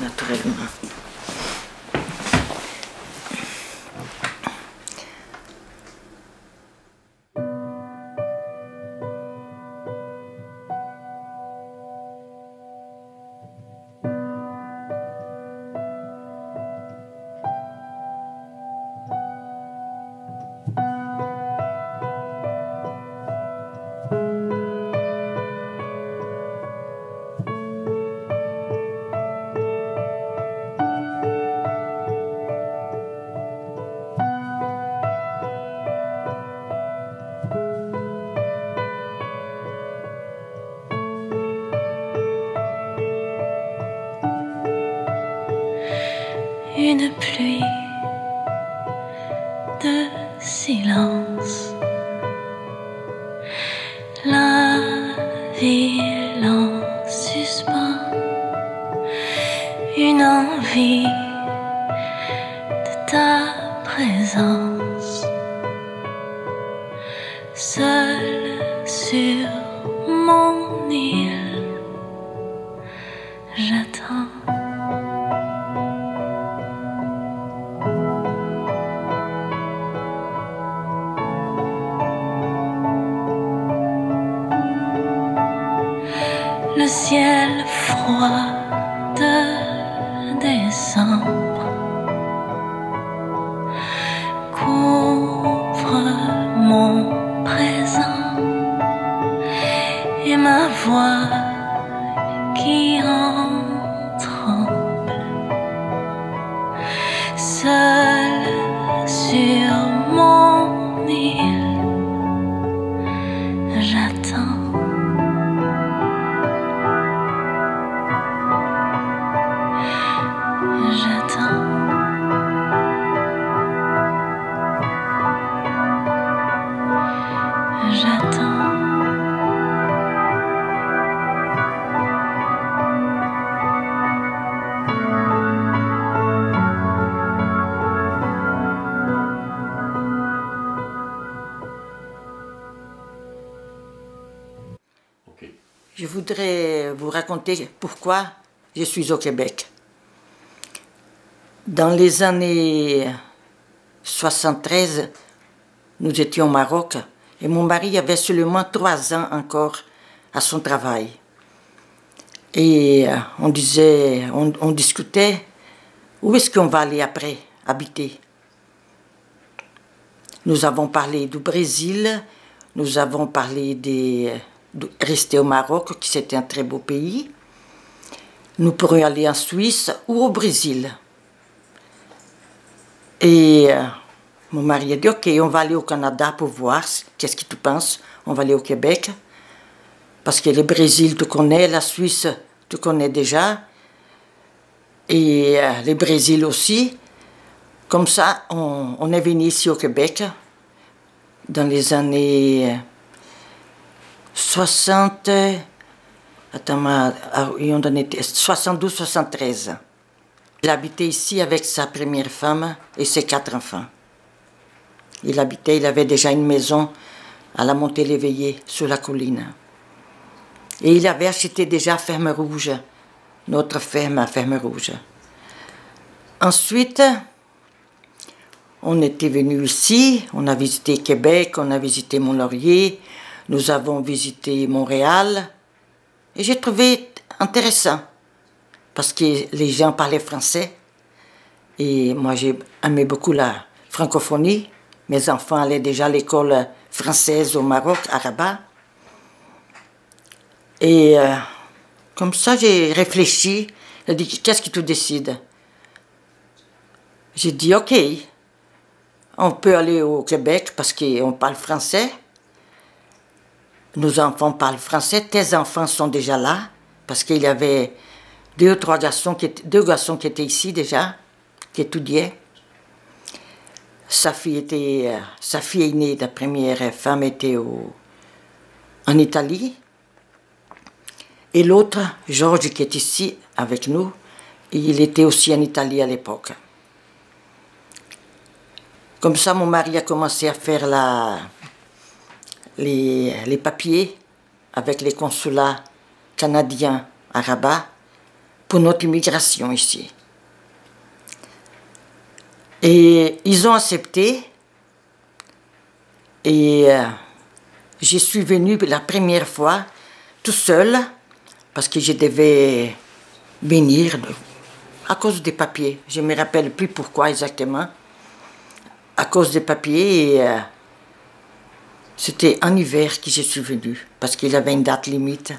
naturellement. Une pluie de silence, la ville en suspens, une envie de ta présence, seul sur mon île, j'attends. Le ciel froid de décembre couvre mon présent et ma voix qui en tremble, seule sur mon île, j'attends. Je voudrais vous raconter pourquoi je suis au Québec. Dans les années 73, nous étions au Maroc et mon mari avait seulement 3 ans encore à son travail. Et on discutait, où est-ce qu'on va aller après habiter? Nous avons parlé du Brésil, nous avons parlé de rester au Maroc, qui c'était un très beau pays. Nous pourrions aller en Suisse ou au Brésil. Et mon mari a dit, ok, on va aller au Canada pour voir, qu'est-ce que tu penses? On va aller au Québec, parce que le Brésil, tu connais, la Suisse, tu connais déjà, et le Brésil aussi. Comme ça, on est venu ici au Québec, dans les années 72-73. Il habitait ici avec sa première femme et ses 4 enfants. Il avait déjà une maison à la Montée-l'Éveillé, sur la colline. Et il avait acheté déjà Ferme Rouge, notre ferme à Ferme Rouge. Ensuite, on était venu ici, on a visité Québec, on a visité Mont-Laurier, nous avons visité Montréal, et j'ai trouvé intéressant, parce que les gens parlaient français, et moi j'ai aimé beaucoup la francophonie. Mes enfants allaient déjà à l'école française au Maroc, à Rabat. Et comme ça j'ai réfléchi, j'ai dit, qu'est-ce que tu décides? J'ai dit, ok, on peut aller au Québec parce qu'on parle français. Nos enfants parlent français, tes enfants sont déjà là, parce qu'il y avait 2 ou 3 garçons, 2 garçons qui étaient ici déjà, qui étudiaient. Sa fille aînée, la première femme, était en Italie. Et l'autre, Georges, qui est ici avec nous, il était aussi en Italie à l'époque. Comme ça, mon mari a commencé à faire les papiers avec les consulats canadiens à Rabat pour notre immigration ici. Et ils ont accepté. Et je suis venue la première fois tout seul parce que je devais venir à cause des papiers. Je ne me rappelle plus pourquoi exactement. À cause des papiers. Et c'était en hiver que je suis venue parce qu'il y avait une date limite.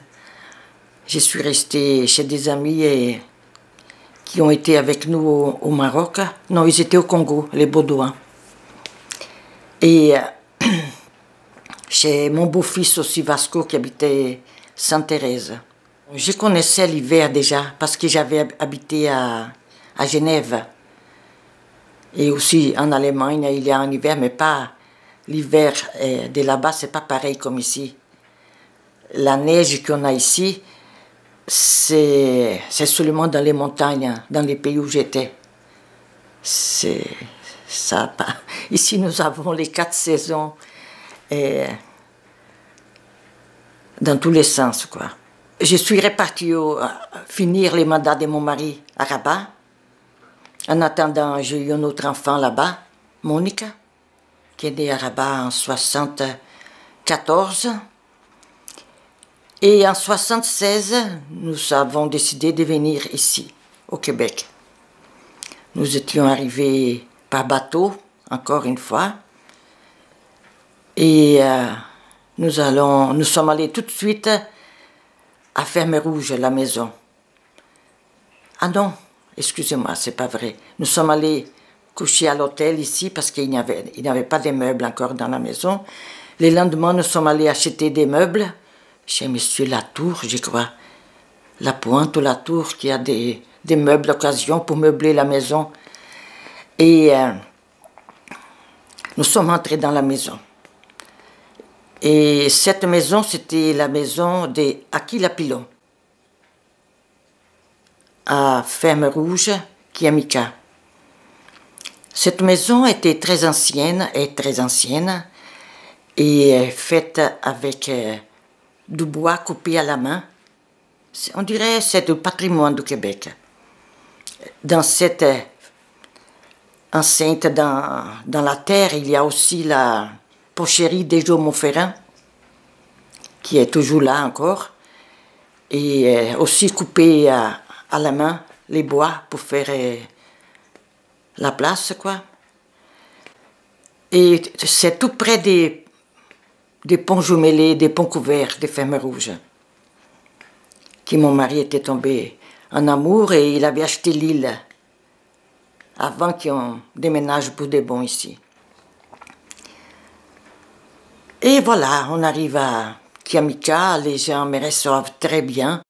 Je suis restée chez des amis qui ont été avec nous au Maroc. Non, ils étaient au Congo, les Baudouins. Et chez mon beau-fils aussi, Vasco, qui habitait Sainte-Thérèse. Je connaissais l'hiver déjà, parce que j'avais habité à Genève. Et aussi en Allemagne, il y a un hiver, mais pas l'hiver de là-bas, c'est pas pareil comme ici. La neige qu'on a ici, c'est seulement dans les montagnes, dans les pays où j'étais. C'est ça. Ici, nous avons les 4 saisons. Et dans tous les sens, quoi. Je suis repartie finir les mandats de mon mari à Rabat. En attendant, j'ai eu un autre enfant là-bas, Monica, qui est née à Rabat en 1974. Et en 1976, nous avons décidé de venir ici, au Québec. Nous étions arrivés par bateau, encore une fois. Et nous sommes allés tout de suite à Ferme Rouge, la maison. Ah non, excusez-moi, c'est pas vrai. Nous sommes allés coucher à l'hôtel ici parce qu'il n'y avait pas de meubles encore dans la maison. Le lendemain, nous sommes allés acheter des meubles chez Monsieur Latour, je crois. La Pointe ou Latour, qui a des meubles d'occasion pour meubler la maison. Et nous sommes entrés dans la maison. Et cette maison, c'était la maison d'Aquila Pilon, à Ferme Rouge, Kiamika. Cette maison était très ancienne, et faite avec du bois coupé à la main. On dirait que c'est du patrimoine du Québec. Dans cette enceinte, dans la terre, il y a aussi la porcherie des Montferrand, qui est toujours là encore, et aussi coupé à la main les bois pour faire la place, quoi. Et c'est tout près des ponts jumelés, des ponts couverts, des Fermes Rouges, qui mon mari était tombé en amour et il avait acheté l'île avant qu'on déménage pour de bon ici. Et voilà, on arrive à Kiamika, les gens me reçoivent très bien.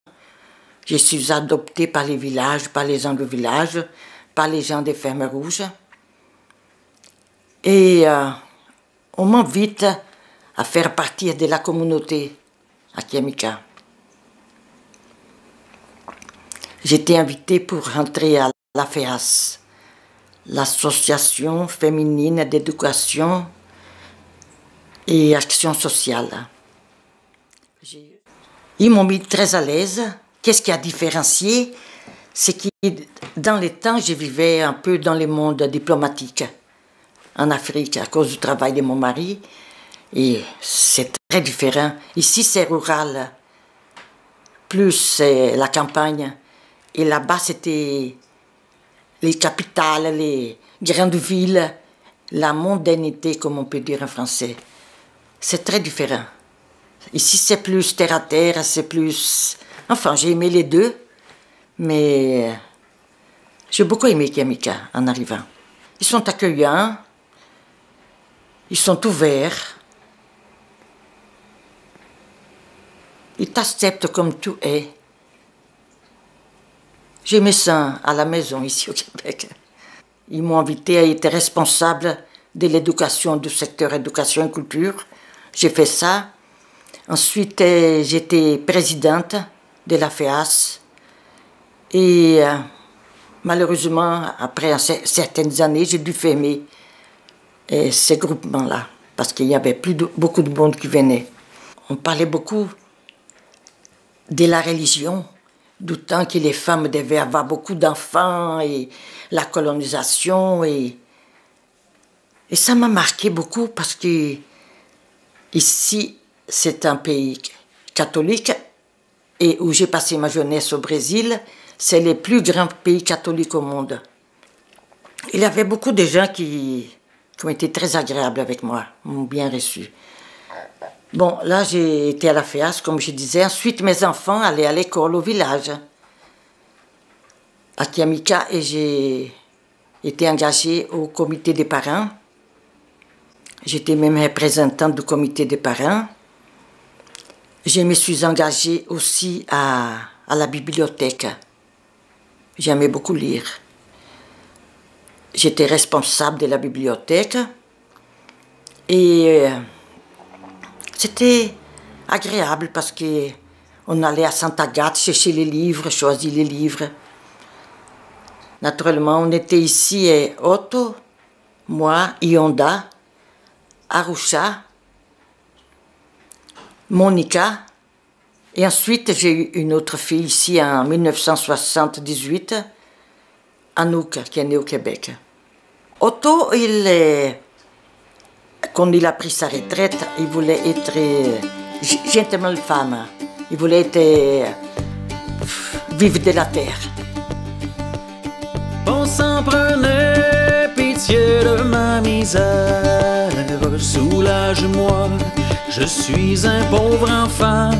Je suis adoptée par les villages, par les gens du village, par les gens des Fermes Rouges. Et on m'invite à faire partie de la communauté à Kiamika. J'étais invitée pour rentrer à l'AFEAS, l'Association féminine d'éducation et action sociale. Ils m'ont mis très à l'aise. Qu'est-ce qui a différencié? C'est que dans les temps, je vivais un peu dans le monde diplomatique en Afrique à cause du travail de mon mari. Et c'est très différent. Ici, c'est rural, plus c'est la campagne. Et là-bas, c'était les capitales, les grandes villes, la mondanité, comme on peut dire en français. C'est très différent. Ici, c'est plus terre à terre, c'est plus... Enfin, j'ai aimé les deux, mais j'ai beaucoup aimé Kiamika en arrivant. Ils sont accueillants, ils sont ouverts, ils t'acceptent comme tu es. J'ai mis ça à la maison ici au Québec. Ils m'ont invité à être responsable de l'éducation, du secteur éducation et culture. J'ai fait ça. Ensuite, j'étais présidente de la FEAS. Et malheureusement, après certaines années, j'ai dû fermer ces groupements-là. Parce qu'il n'y avait plus beaucoup de monde qui venait. On parlait beaucoup de la religion. du temps que les femmes devaient avoir beaucoup d'enfants et la colonisation. Et ça m'a marqué beaucoup parce que ici, c'est un pays catholique et où j'ai passé ma jeunesse au Brésil, c'est le plus grand pays catholique au monde. Il y avait beaucoup de gens qui ont été très agréables avec moi, m'ont bien reçu. Bon, là, j'ai été à la FEAS, comme je disais. Ensuite, mes enfants allaient à l'école au village, à Kiamika, et j'ai été engagée au comité des parents. J'étais même représentante du comité des parents. Je me suis engagée aussi à la bibliothèque. J'aimais beaucoup lire. J'étais responsable de la bibliothèque et c'était agréable parce qu'on allait à Santa Agathe chercher les livres, choisir les livres. Naturellement, on était ici à Otto, moi, Ionda, Arusha, Monica. Et ensuite, j'ai eu une autre fille ici en 1978, Anouk, qui est née au Québec. Otto, quand il a pris sa retraite, il voulait être gentleman femme. Il voulait être vivre de la terre. On s'en prenait pitié de ma misère. Soulage-moi, je suis un pauvre enfant.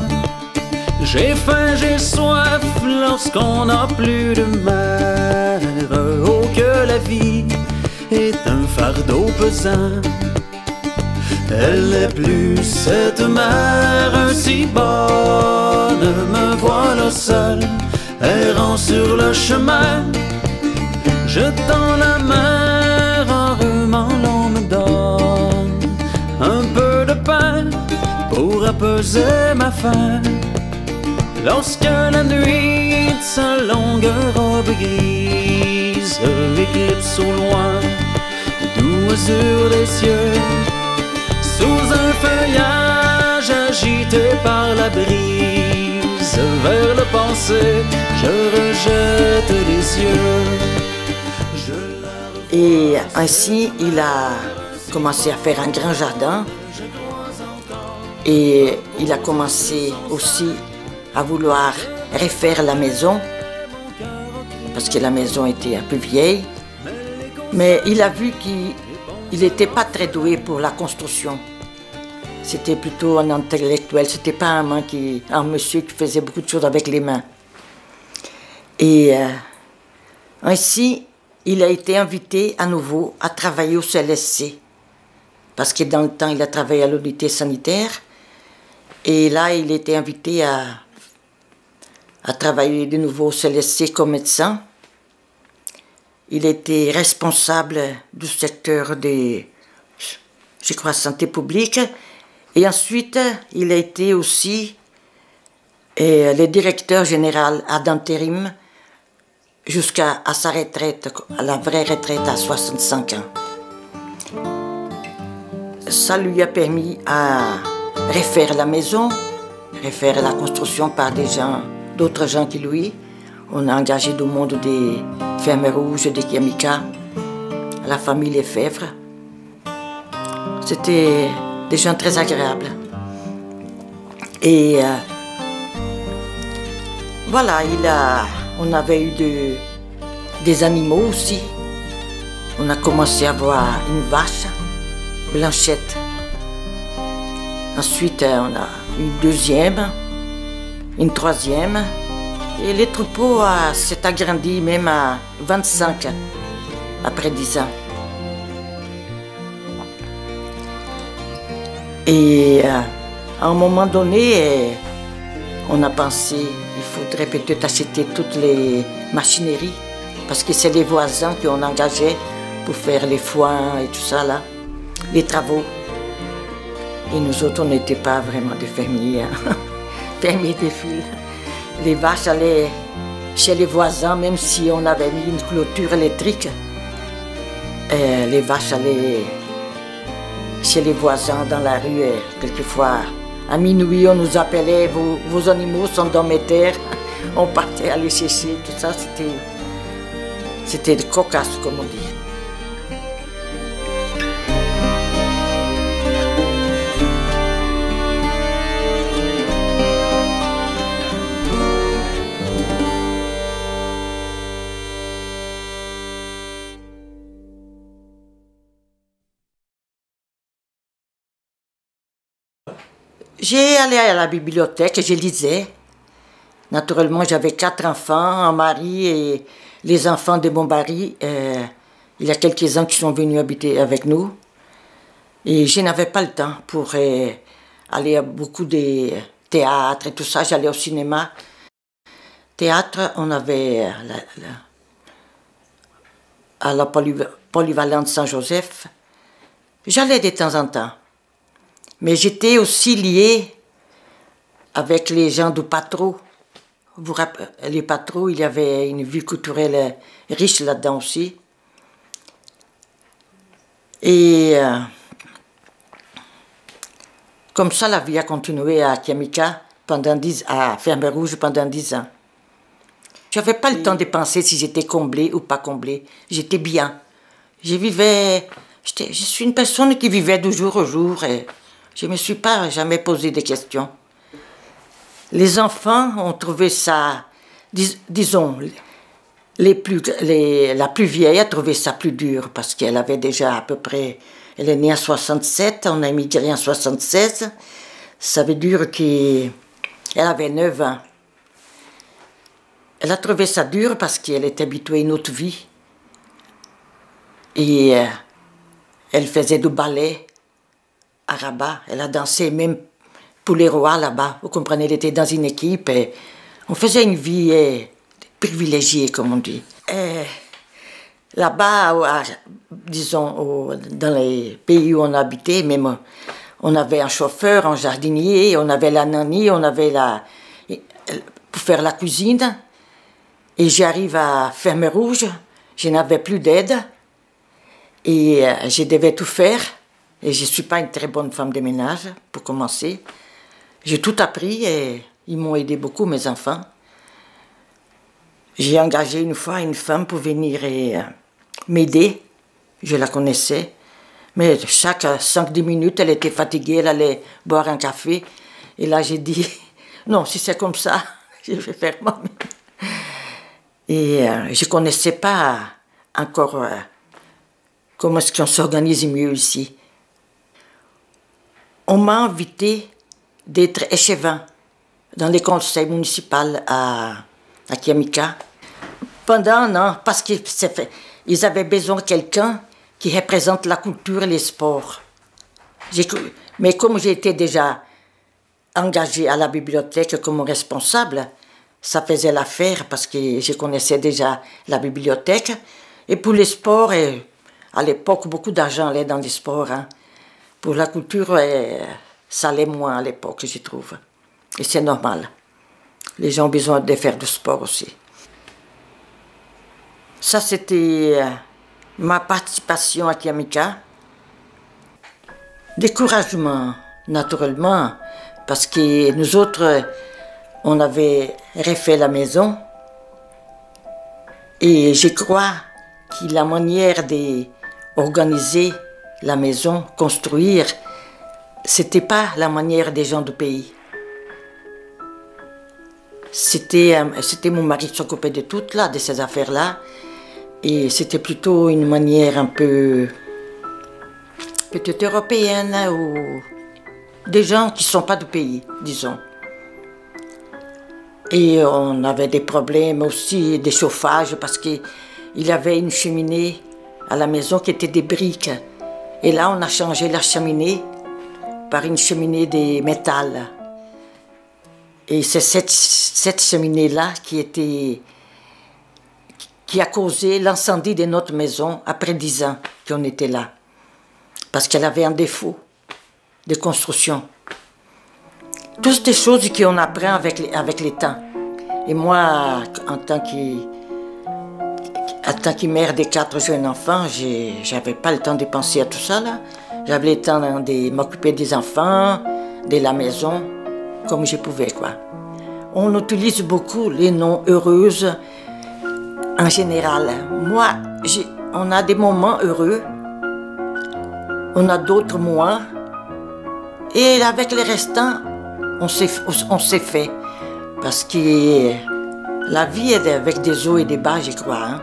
J'ai faim, j'ai soif lorsqu'on n'a plus de mère. Oh, que la vie est un fardeau pesant. Elle n'est plus cette mère ainsi bonne. Me voilà seul, errant sur le chemin. Je tends la main, rarement l'on me donne un peu de pain pour apaiser ma faim. Lorsque la nuit de sa longue robe grise éclipse au loin le doux azur des cieux, sous un feuillage agité par la brise, vers le passé je rejette les yeux. Et ainsi, il a commencé à faire un grand jardin et il a commencé aussi à vouloir refaire la maison parce que la maison était un peu vieille. Mais il a vu qu'il n'était pas très doué pour la construction. C'était plutôt un intellectuel, c'était pas un monsieur qui faisait beaucoup de choses avec les mains. Et ainsi, il a été invité à nouveau à travailler au CLSC. Parce que dans le temps, il a travaillé à l'unité sanitaire. Et là, il a été invité à travailler de nouveau au CLSC comme médecin. Il était responsable du secteur de, je crois, santé publique. Et ensuite, il a été aussi le directeur général ad intérim jusqu'à sa retraite, à la vraie retraite à 65 ans. Ça lui a permis à refaire la maison, refaire la construction par d'autres gens que lui. On a engagé du monde des Fermes Rouges, des Kiamika, la famille Lefebvre. C'était des gens très agréables. Et voilà, on avait eu des animaux aussi. On a commencé à avoir une vache, Blanchette. Ensuite, on a une deuxième, une troisième. Et les troupeaux s'est agrandi même à 25 après 10 ans. Et à un moment donné, on a pensé qu'il faudrait peut-être acheter toutes les machineries parce que c'est les voisins qui ont engagé pour faire les foins et tout ça là, les travaux. Et nous autres, on n'était pas vraiment des fermiers, hein. Fermiers des fils. Les vaches allaient chez les voisins, même si on avait mis une clôture électrique. Les vaches allaient chez les voisins dans la rue. Et quelquefois, à minuit, on nous appelait, vos animaux sont dans mes terres. On partait aller chercher, tout ça, c'était cocasse, comme on dit. J'ai allé à la bibliothèque, je lisais. Naturellement, j'avais 4 enfants, un mari et les enfants de mon mari. Il y a quelques-uns qui sont venus habiter avec nous. Et je n'avais pas le temps pour aller à beaucoup de théâtres et tout ça. J'allais au cinéma. Théâtre, on avait à la polyvalente Saint-Joseph. J'allais de temps en temps. Mais j'étais aussi liée avec les gens du Patro. Les Patro, il y avait une vie culturelle riche là-dedans aussi. Et comme ça, la vie a continué à Kiamika, à Ferme Rouge pendant 10 ans. Je n'avais pas le temps de penser si j'étais comblée ou pas comblée. J'étais bien. Je suis une personne qui vivait de jour au jour et je ne me suis pas jamais posé de questions. Les enfants ont trouvé ça, disons, la plus vieille a trouvé ça plus dur parce qu'elle avait déjà à peu près, elle est née en 67, on a immigré en 76. Ça veut dire qu'elle avait 9 ans. Elle a trouvé ça dur parce qu'elle était habituée à une autre vie. Et elle faisait du ballet à Rabat. Elle a dansé même pour les rois là-bas. Vous comprenez, elle était dans une équipe et on faisait une vie privilégiée, comme on dit. Là-bas, disons, dans les pays où on habitait, même on avait un chauffeur, un jardinier, on avait la nanny, on avait pour faire la cuisine. Et j'arrive à Ferme Rouge, je n'avais plus d'aide et je devais tout faire. Et je ne suis pas une très bonne femme de ménage, pour commencer. J'ai tout appris et ils m'ont aidé beaucoup, mes enfants. J'ai engagé une fois une femme pour venir m'aider. Je la connaissais. Mais chaque 5-10 minutes, elle était fatiguée, elle allait boire un café. Et là, j'ai dit, non, si c'est comme ça, je vais faire moi-même. Et je ne connaissais pas encore comment est-ce qu'on s'organise mieux ici. On m'a invité d'être échevin dans les conseils municipaux à Kiamika pendant un an, parce qu'ils avaient besoin de quelqu'un qui représente la culture et les sports. Mais comme j'étais déjà engagée à la bibliothèque comme responsable, ça faisait l'affaire parce que je connaissais déjà la bibliothèque. Et pour les sports, à l'époque, beaucoup d'argent allait dans les sports. Hein. Pour la culture, ça allait moins à l'époque, je trouve. Et c'est normal. Les gens ont besoin de faire du sport aussi. Ça, c'était ma participation à Kiamika. Découragement, naturellement, parce que nous autres, on avait refait la maison. Et je crois que la manière d'organiser la maison, construire, c'était pas la manière des gens du pays. C'était mon mari qui s'occupait de tout, là, de ces affaires-là. Et c'était plutôt une manière un peu peut-être européenne ou des gens qui ne sont pas du pays, disons. Et on avait des problèmes aussi de chauffage parce qu'il y avait une cheminée à la maison qui était des briques. Et là, on a changé la cheminée par une cheminée de métal. Et c'est cette cheminée-là qui a causé l'incendie de notre maison après 10 ans qu'on était là. Parce qu'elle avait un défaut de construction. Toutes des choses qu'on apprend avec le temps. Et moi, en tant que mère de 4 jeunes enfants, j'avais pas le temps de penser à tout ça, là. J'avais le temps de m'occuper des enfants, de la maison, comme je pouvais, quoi. on utilise beaucoup les noms heureuses en général. Moi, on a des moments heureux, on a d'autres moins. Et avec les restants, on s'est fait. Parce que la vie est avec des hauts et des bas, je crois. Hein.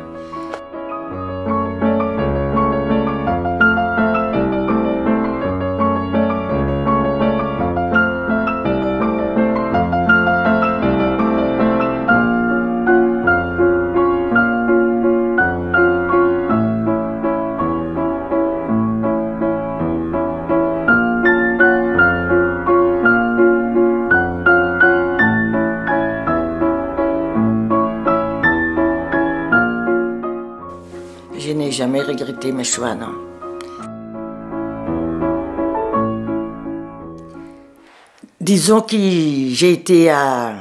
Je n'ai jamais regretté mes choix, non. Disons que j'ai été à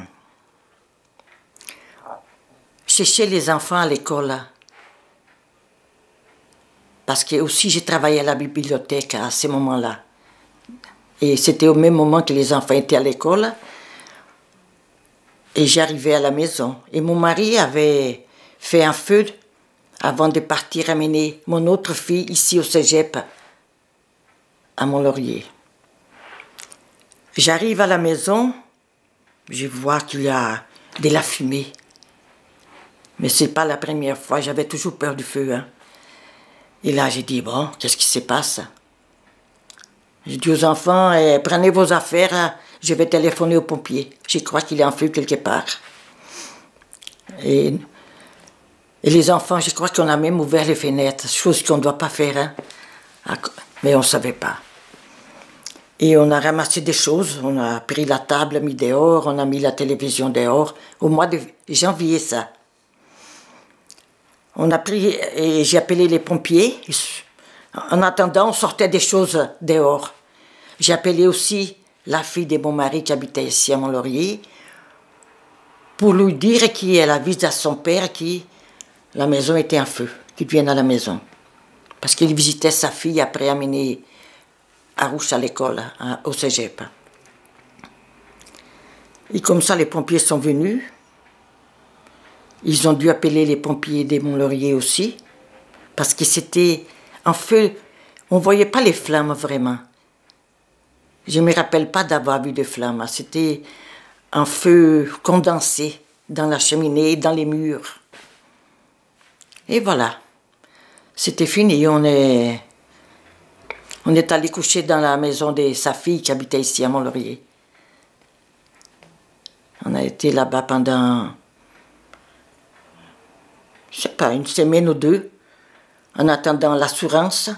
chercher les enfants à l'école. Parce que aussi j'ai travaillé à la bibliothèque à ce moment-là. Et c'était au même moment que les enfants étaient à l'école. Et j'arrivais à la maison. Et mon mari avait fait un feu avant de partir amener mon autre fille ici au cégep, à Mont-Laurier. J'arrive à la maison, je vois qu'il y a de la fumée. Mais ce n'est pas la première fois, j'avais toujours peur du feu. Hein. Et là, j'ai dit, bon, qu'est-ce qui se passe? J'ai dit aux enfants, prenez vos affaires, je vais téléphoner aux pompiers. Je crois qu'il y a un feu quelque part. Et les enfants, je crois qu'on a même ouvert les fenêtres, chose qu'on ne doit pas faire, hein. Mais on ne savait pas. Et on a ramassé des choses, on a pris la table, mis dehors, on a mis la télévision dehors, au mois de janvier ça. On a pris, et j'ai appelé les pompiers, en attendant on sortait des choses dehors. J'ai appelé aussi la fille de mon mari qui habitait ici à Mont-Laurier, pour lui dire qu'elle avise à son père que la maison était en feu, qu'il vienne à la maison. Parce qu'il visitait sa fille après amener Arouche à l'école, au cégep. Et comme ça, les pompiers sont venus. Ils ont dû appeler les pompiers de Mont-Laurier aussi, parce que c'était en feu. On ne voyait pas les flammes vraiment. Je ne me rappelle pas d'avoir vu de flammes. C'était un feu condensé dans la cheminée, dans les murs. Et voilà, c'était fini. On est allé coucher dans la maison de sa fille qui habitait ici à Mont-Laurier. On a été là-bas pendant, je ne sais pas, une semaine ou deux, en attendant l'assurance,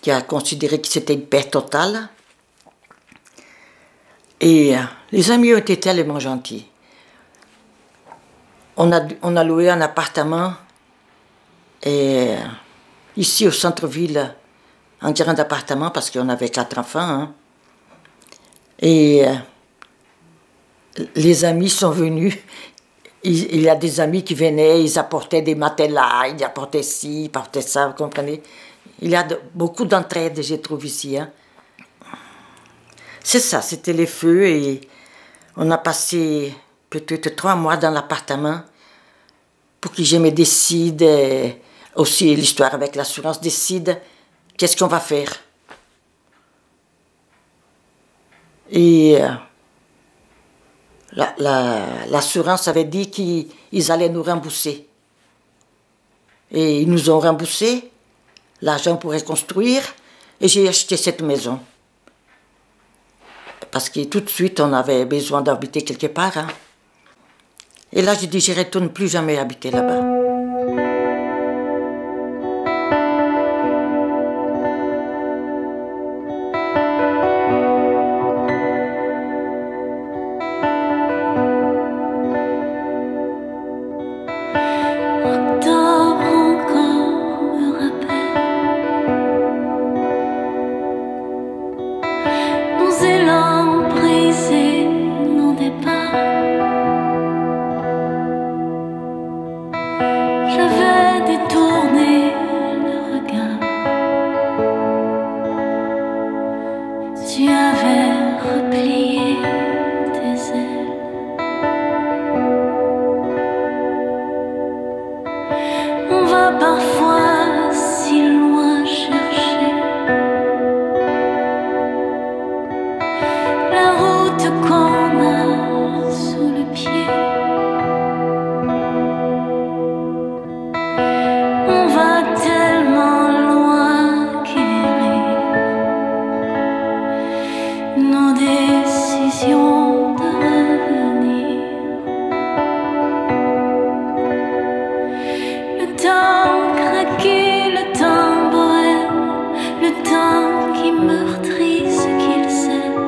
qui a considéré que c'était une perte totale. Et les amis ont été tellement gentils. On a loué un appartement et ici au centre-ville, un grand appartement parce qu'on avait 4 enfants. Hein. Et les amis sont venus. Il y a des amis qui venaient, ils apportaient des matelas, ils apportaient ci, ils apportaient ça, vous comprenez? Il y a beaucoup d'entraide, je trouve, ici. Hein. C'est ça, c'était les feux et on a passé peut-être 3 mois dans l'appartement pour que je me décide, aussi l'histoire avec l'assurance décide qu'est-ce qu'on va faire. Et l'assurance avait dit qu'ils allaient nous rembourser. Et ils nous ont remboursé l'argent pour reconstruire et j'ai acheté cette maison. Parce que tout de suite, on avait besoin d'habiter quelque part. Hein. Et là, j'ai dit, je ne retourne plus jamais habiter là-bas. Tu avais replié tes ailes. va parfois si loin chercher la route qu'on a sous le pied. On va tellement loin qu'errer nos décisions de revenir. Le temps craqué, le temps bohème, le temps qui meurtrit ce qu'il sème,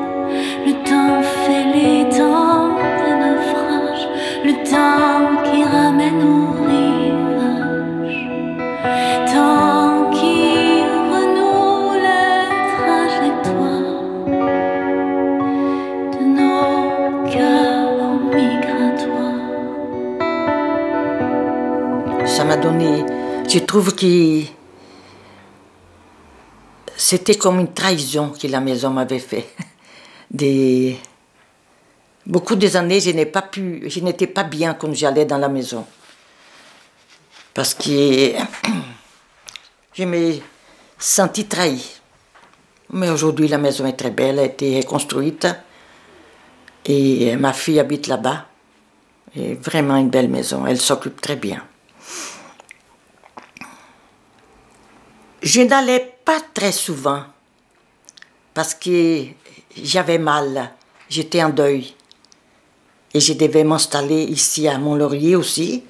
le temps fêlé, temps de naufrage, le temps qui ramène au rivage, temps qui renoue les trajectoires de nos cœurs migratoires. Ça m'a donné, je trouve que c'était comme une trahison que la maison m'avait fait. Beaucoup des années, je n'étais pas bien quand j'allais dans la maison. Parce que je me sentis trahi. Mais aujourd'hui, la maison est très belle, elle a été reconstruite. Et ma fille habite là-bas. Et vraiment une belle maison, elle s'occupe très bien. Je n'allais pas très souvent parce que j'avais mal, j'étais en deuil et je devais m'installer ici à Mont-Laurier aussi.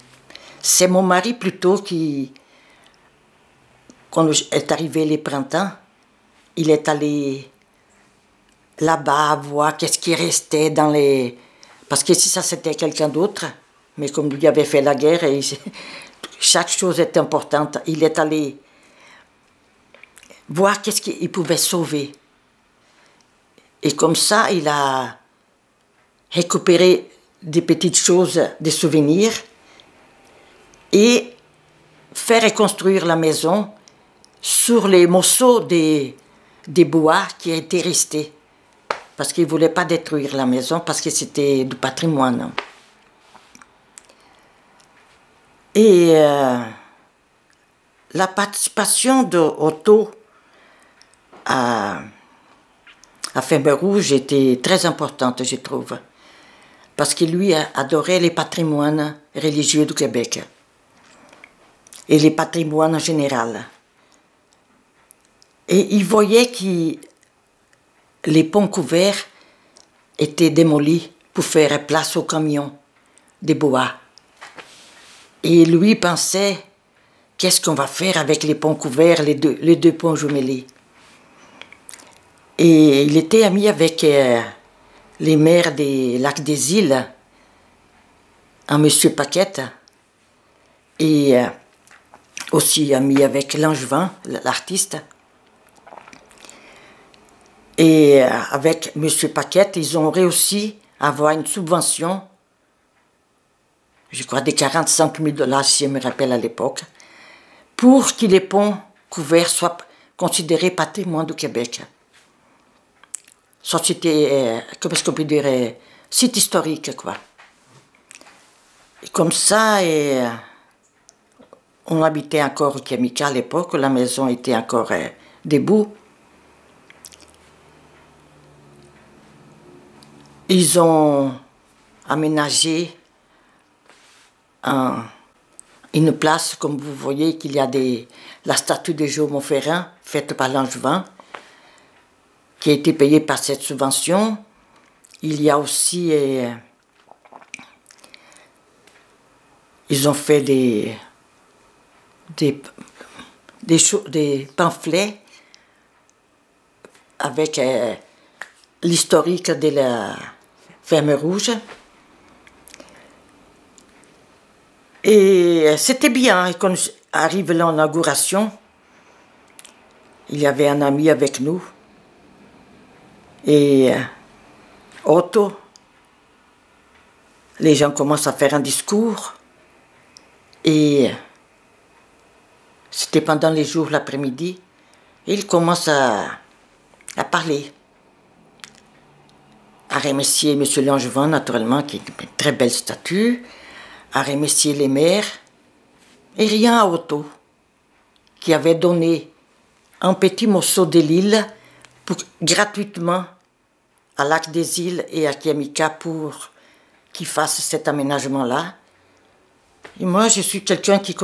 C'est mon mari plutôt qui, quand est arrivé les printemps, il est allé là-bas voir qu'est-ce qui restait dans les... Parce que si ça c'était quelqu'un d'autre, mais comme lui avait fait la guerre, et chaque chose est importante, il est allé voir qu'est-ce qu'il pouvait sauver. Et comme ça, il a récupéré des petites choses, des souvenirs, et fait reconstruire la maison sur les morceaux des bois qui étaient restés. Parce qu'il ne voulait pas détruire la maison, parce que c'était du patrimoine. Et la participation de Otto à Ferme Rouge était très importante, je trouve, parce que lui adorait les patrimoines religieux du Québec et les patrimoines en général. Et il voyait que les ponts couverts étaient démolis pour faire place aux camions de bois. Et lui pensait, qu'est-ce qu'on va faire avec les ponts couverts, les deux ponts jumelés? Et il était ami avec les maires des Lacs des Îles, un monsieur Paquette, et aussi ami avec Langevin, l'artiste. Et avec monsieur Paquette, ils ont réussi à avoir une subvention, je crois des 45 000 $, si je me rappelle à l'époque, pour que les ponts couverts soient considérés patrimoine du Québec. Soit c'était, comment est-ce qu'on peut dire, site historique, quoi. Et comme ça, on habitait encore au Kémica à l'époque, la maison était encore debout. Ils ont aménagé une place, comme vous voyez, qu'il y a la statue de Joe Monferrand, faite par Langevin, qui a été payée par cette subvention. Il y a aussi... ils ont fait des pamphlets avec l'historique de la Ferme Rouge. Et c'était bien. Et quand arrive l'inauguration, il y avait un ami avec nous. Et Otto, les gens commencent à faire un discours. Et c'était pendant les jours, l'après-midi. Il commence à parler. À remercier M. Langevin, naturellement, qui est une très belle statue. À remercier les maires. Et rien à Otto. qui avait donné un petit morceau de l'île gratuitement à Lac des Îles et à Kiamika pour qu'ils fassent cet aménagement-là. Et moi, je suis quelqu'un qui...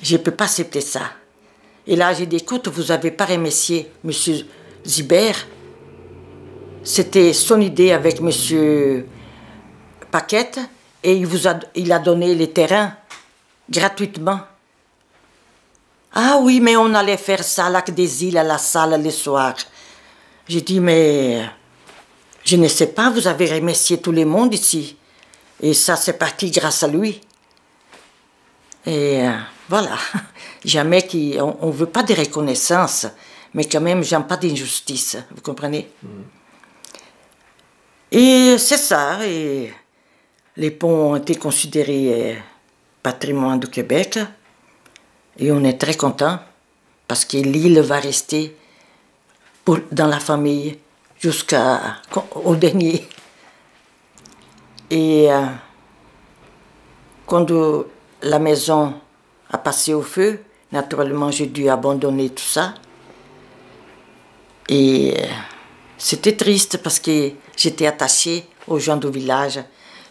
Je ne peux pas accepter ça. Et là, j'ai dit, écoute, vous n'avez pas remercié M. Zibert. C'était son idée avec M. Paquette et il a donné les terrains gratuitement. Ah oui, mais on allait faire ça à Lac des Îles, à la salle, le soir. J'ai dit, mais je ne sais pas, vous avez remercié tout le monde ici. Et ça, c'est parti grâce à lui. Et voilà, jamais on ne veut pas de reconnaissance, mais quand même, j'aime pas d'injustice, vous comprenez? Et c'est ça, et les ponts ont été considérés patrimoine du Québec, et on est très contents, parce que l'île va rester dans la famille jusqu'au dernier. Et quand la maison a passé au feu, naturellement j'ai dû abandonner tout ça. Et c'était triste parce que j'étais attachée aux gens du village.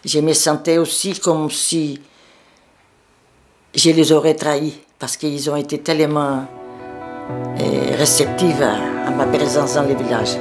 Je me sentais aussi comme si je les aurais trahis parce qu'ils ont été tellement réceptifs à ma présence dans le village.